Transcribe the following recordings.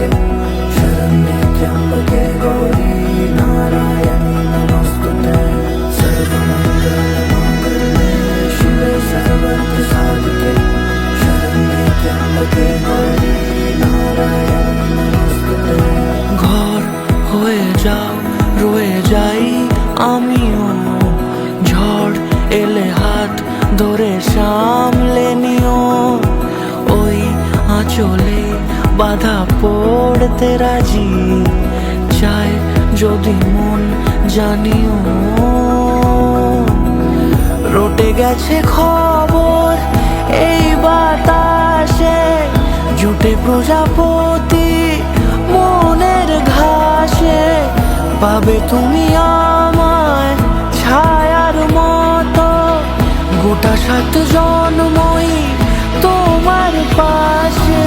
साधिके शरण्ये त्र्यम्बके गौरी नारायणी नमोस्तुते सर्वमङ्गलमाङ्गल्ये शिवे सर्वार्थ साधिके शरण्ये त्र्यम्बके गौरी नारायणी नमोस्तुते। ঘর হয়ে যাও রয়ে যাই আমিও, ঝড় এলে হাত ধরে সামলে নিও, ওই আঁচলে বাধা পড়তে রাজি চায় যদি মন জানিও। রটে গেছে খবর এই বাতাসে, জুটে প্রজাপতি মনের ঘাসে, পাবে তুমি আমায় ছায়ার মতো, গোটা 7 জন্মই তোমার পাশে।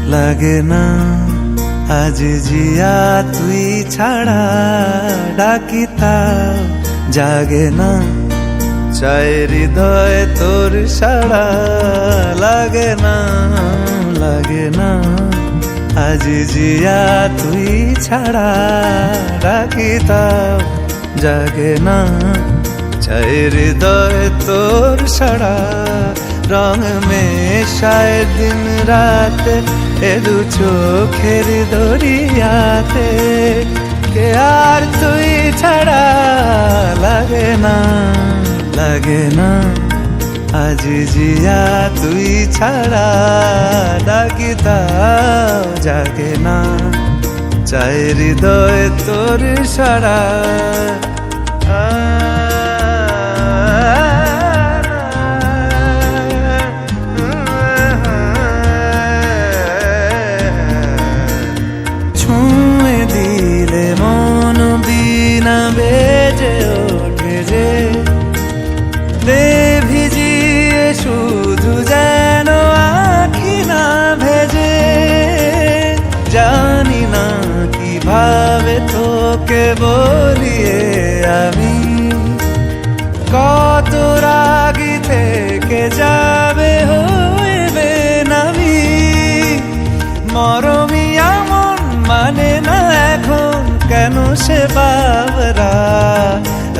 লাগে না আজ জিয়া তুই ছাড়া ডাকি তাও জাগে না, চাই হৃদয় তোর সাড়া লাগে না, লাগে না। আজি জিয়া তুই ছাড়া ডাকি তাও জাগে না, চাই হৃদয় তোর সাড়া। রং মেশায় দিন রাতে এ দু চোখের দরিয়াতে, কে আর তুই ছাড়া লাগে না, লাগে না। আজি জিয়া তুই ছাড়া ডাকি তাও জাগে না, চাই হৃদয় তোর সাড়া। ছুঁয়ে দিলে মন বিনা বেজে ওঠে যে, ভিজিয়ে শুধু যেন আখি না ভেজে। জানি না কিভাবে তোকে বলিয়ে আমি, কত রাগি থেকে যাবে হইবে নামি। মরমি এমন মানে না এখন কেন সে বাবরা,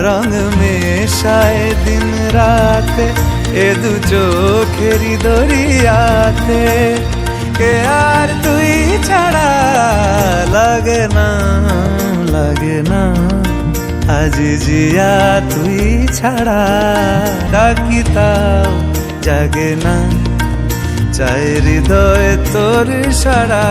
রং মেশায় দিন রাতে এ দু চোখেরি দরিয়াতে, কে আর তুই ছাড়া লাগে না, লাগে না। আজি জিয়া তুই ছাড়া ডাকি তাও জাগে না, চাই হৃদয় তোর সাড়া।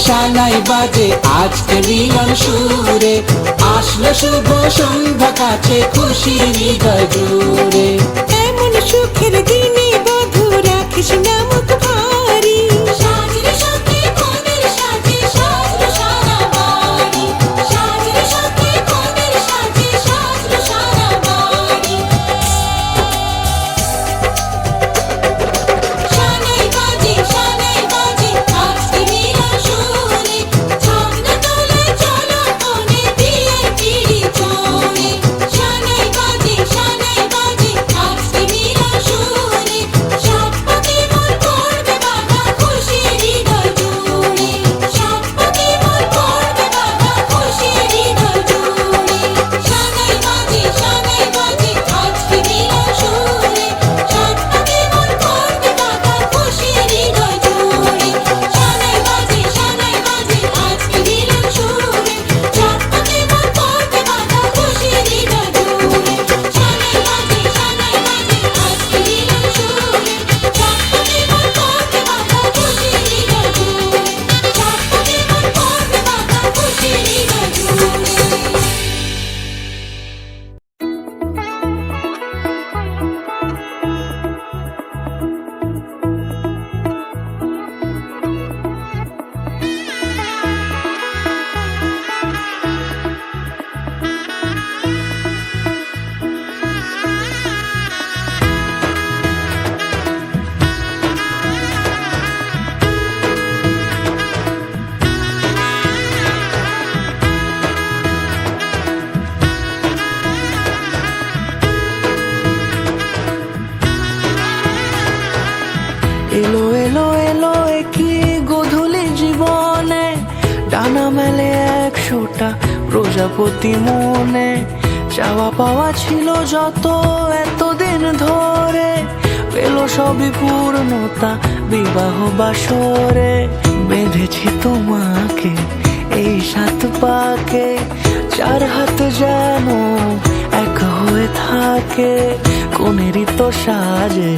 শানাই বাজে আজকে মিলন সুরে, আসলো শুভ সন্ধ্যা কাছে খুশির হৃদয় জুড়ে। এমন সুখের দিনে বধূ রাখিস না মুখ ভারী, সাজরে সাথে কোনের সাজে সাজলো সারা বাড়ি, সাজরে সাথে কোনের সাজে সাজলো সারা বাড়ি। শানাই বাজে আজকে মিলন সুরে, ছাগনা তোলে চলো কোনে দিয়ে পিড়ি চড়ে। শানাই বাজে আজকে মিলন সুরে। এলো এলো এলো কি গোধূলি জীবনে, ডানা মেলে 100টা প্রজাপতি মনে। চাওয়া পাওয়া ছিল যত এতদিন ধরে, পেল সবই পূর্ণতা বিবাহ বাসরে। বেঁধেছি তোমাকে এই 7 পাকে, 4 হাত যেন এক হয়ে থাকে। কোনেরই তো সাজে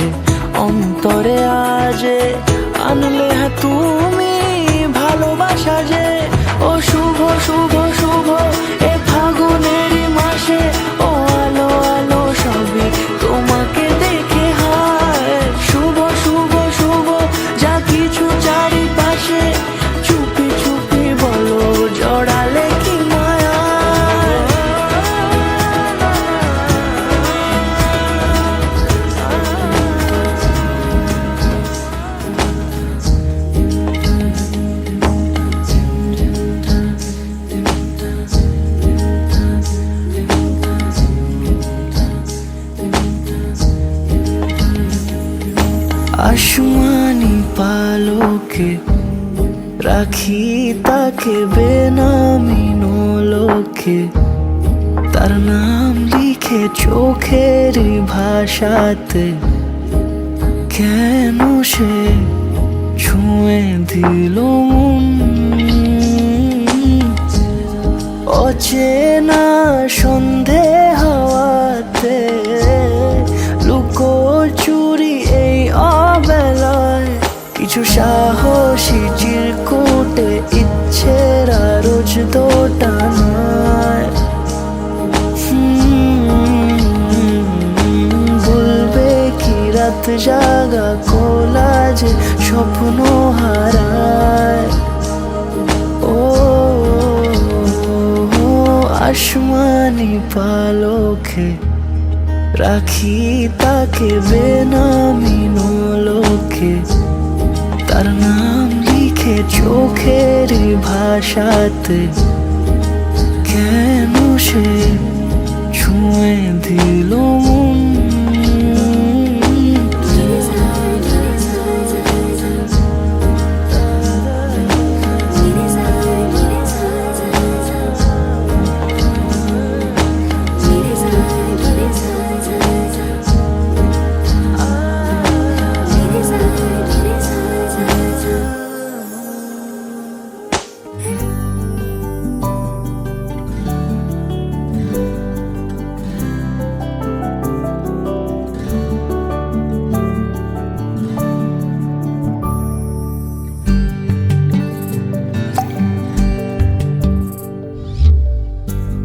অন্তরে আজে, আনলে হ্যাঁ তুমি ভালোবাসা যে। ও শুভ শুভ শুভ এ ফাগুনেরই মাসে, ও আলো আলো সবই তোমাকে দেখে হায়। শুভ শুভ শুভ যা কিছু চারিপাশে, চুপি চুপি বলো জড়ালে কি মায়া। আসমানি পালকে রাখি তাকে বেনামি নোলকে, তার নাম লিখে চোখের ভাষাতে। কেন সে ছুঁয়ে দিল মন, অচেনা সন্ধে হাওয়াতে। লুকো চুরি এই অবেলায়, কিছু সাহসী চিরকুটে ইচ্ছের রোজ দোটানায়। বলবে কি রাত জাগা কোলাজে স্বপ্ন হারায়। ও আসমানি পালকে রাখি তাকে বেনামি নোলকে, তার নাম লিখে চোখের ভাষাতে। কেন সে ছুঁয়ে দিল মন।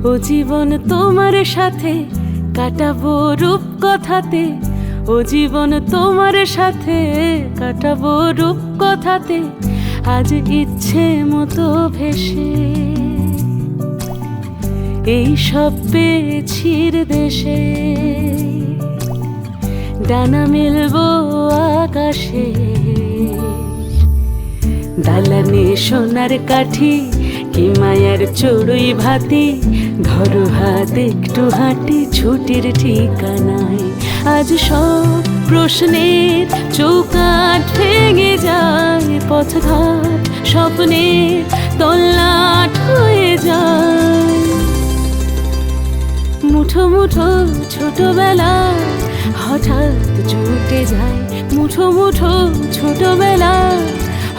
ও জীবন তোমার সাথে কাটাবো রূপ কথাতে, ও জীবন তোমার সাথে কাটাবো রূপ কথাতে। আজ ইচ্ছে মতো ভেসে এই সব পেয়েছি দেশে, ডানা মেলবো আকাশে। দালানে সোনার কাঠি কি মায়ার চড়ুই ভাতি, ধরো হাত একটু হাঁটি ছুটির ঠিকানায়। আজ সব প্রশ্নের চৌকাঠ ভেঙে যায়, পথঘাট স্বপ্নের তল্লাট হয়ে যায়। মুঠো মুঠো ছোটবেলা হঠাৎ জুটে যায়, মুঠো মুঠো ছোটবেলা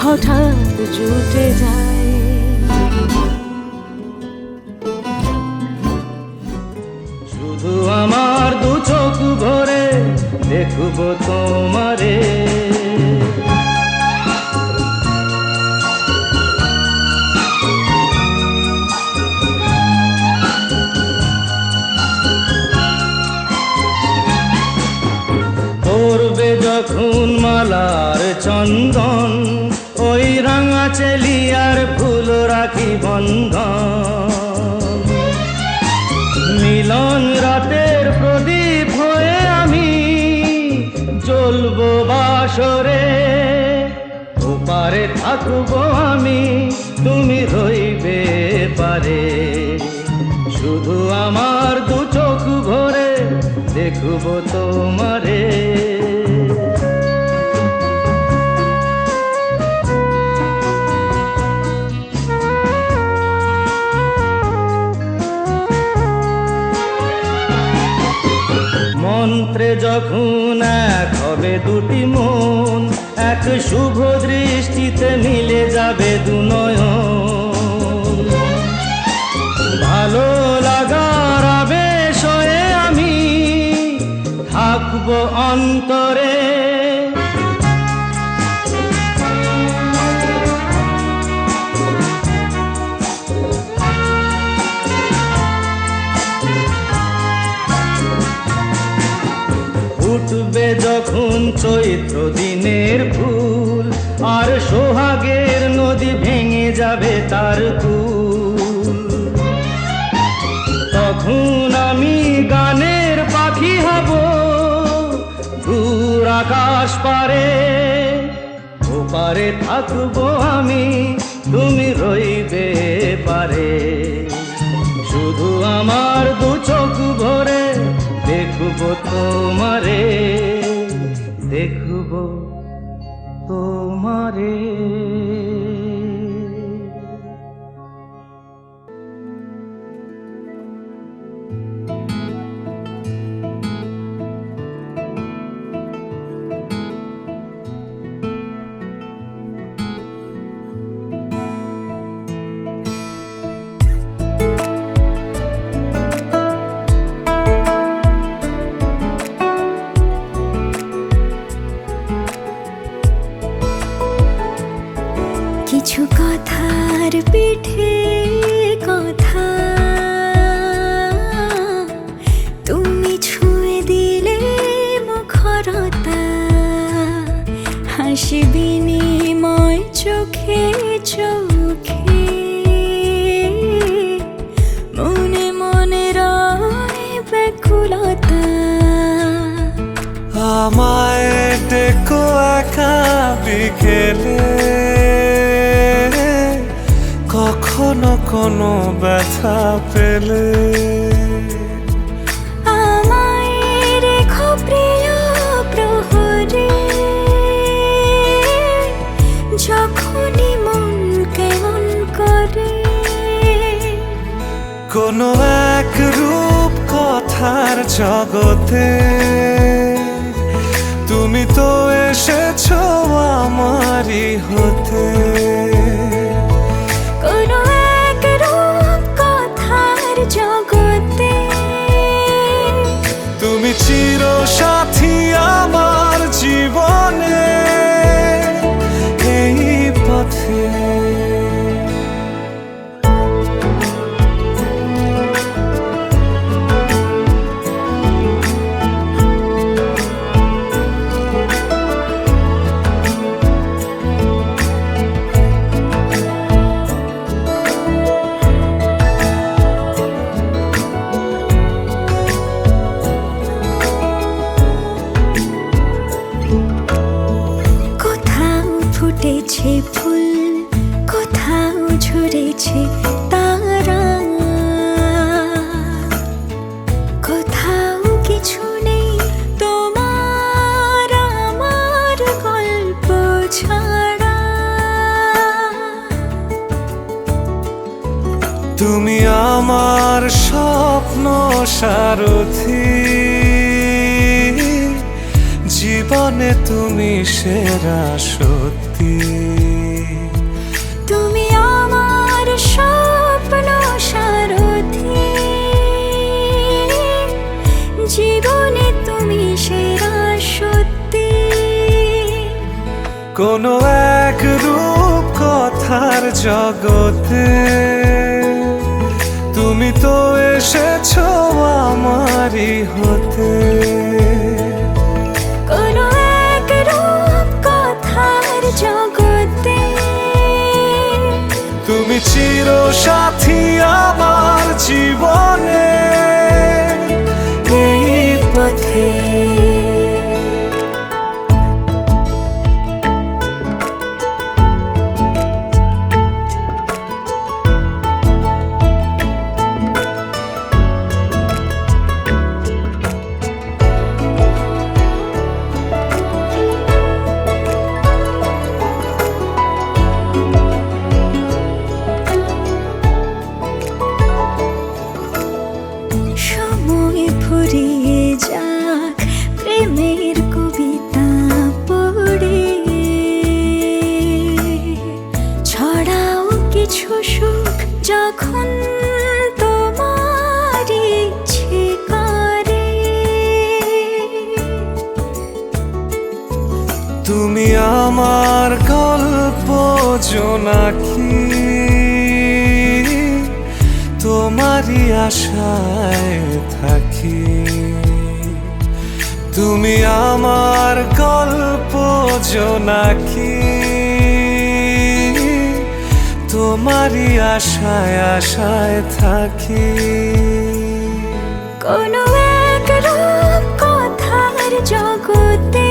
হঠাৎ জুটে যায়। শুধু আমার 2 চোখ ভরে দেখবো তোমারে, পড়বে যখন মালার চন্দন, ওই রাঙা চেলিয়ার ফুল রাখি বন্ধন। মিলন রাতের প্রদীপ হয়ে আমি জ্বলবো বাসরে, ওপারে থাকবো আমি তুমি রইবে পারে। শুধু আমার 2 চোখ ভরে দেখবো তোমারে। হবে দুটি মন, এক শুভ দৃষ্টিতে মিলে যাবে দুনয়ন। ভালো লাগার আবেশ হয়ে আমি থাকবো অন্তরে, উঠবে যখন চৈত্র দিনের ফুল, আর সোহাগের নদী ভেঙে যাবে তার কুল। তখন আমি গানের পাখি হব দূর আকাশ পারে, ওপারে থাকবো আমি, তুমি রইবে পারে। শুধু আমার দু চোখ ভরে দেখবো তোমারে, দেখবো তোমারে। কিছু কথার পিঠে কথা তুমি ছুঁয়ে দিলে মুখরতা, হাসি বিনিময় চোখে চোখে, মনে মনে রয় ব্যাকুলতা। আমায় ডেকো একা বিকেলে, কখনো কোনো ব্যথা পেলে। আমায় রেখো প্রিয় প্রহরে, যখনই মন কেমন করে। কোনো এক রূপ কথার জগতে তুমি তো এসেছো আমারই হতে। কোনো এক রূপ কথার জগতে তুমি চির সাথী আমার জীবনে, এই পথে। ফুটেছে ফুল, কোথাও ঝরেছে তারা, কোথাও কিছু নেই তোমার আমার গল্প ছাড়া। তুমি আমার স্বপ্ন সারথি, জীবনে তুমি সেরা সত্যি। তুমি আমার স্বপ্ন সারথি, জীবনে তুমি সেরা সত্যি। কোনো এক রূপ কথার জগতে তুমি তো এসেছো আমারই হতে। কোনো এক রূপ কথার জগতে তুমি চির সাথী আমার জীবনে, এই পথে। তুমি আমার গল্প জোনাকি, তোমারই আশায় থাকি। তুমি আমার গল্প জোনাকি, তোমারই আশায় আশায় থাকি। কোনো এক রূপ কথার জগতে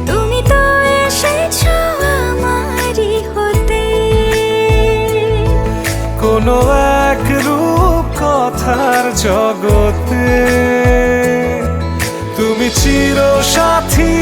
তুমি তো এসেছো আমারই হতে। কোনো এক রূপ কথার জগতে তুমি চির সাথী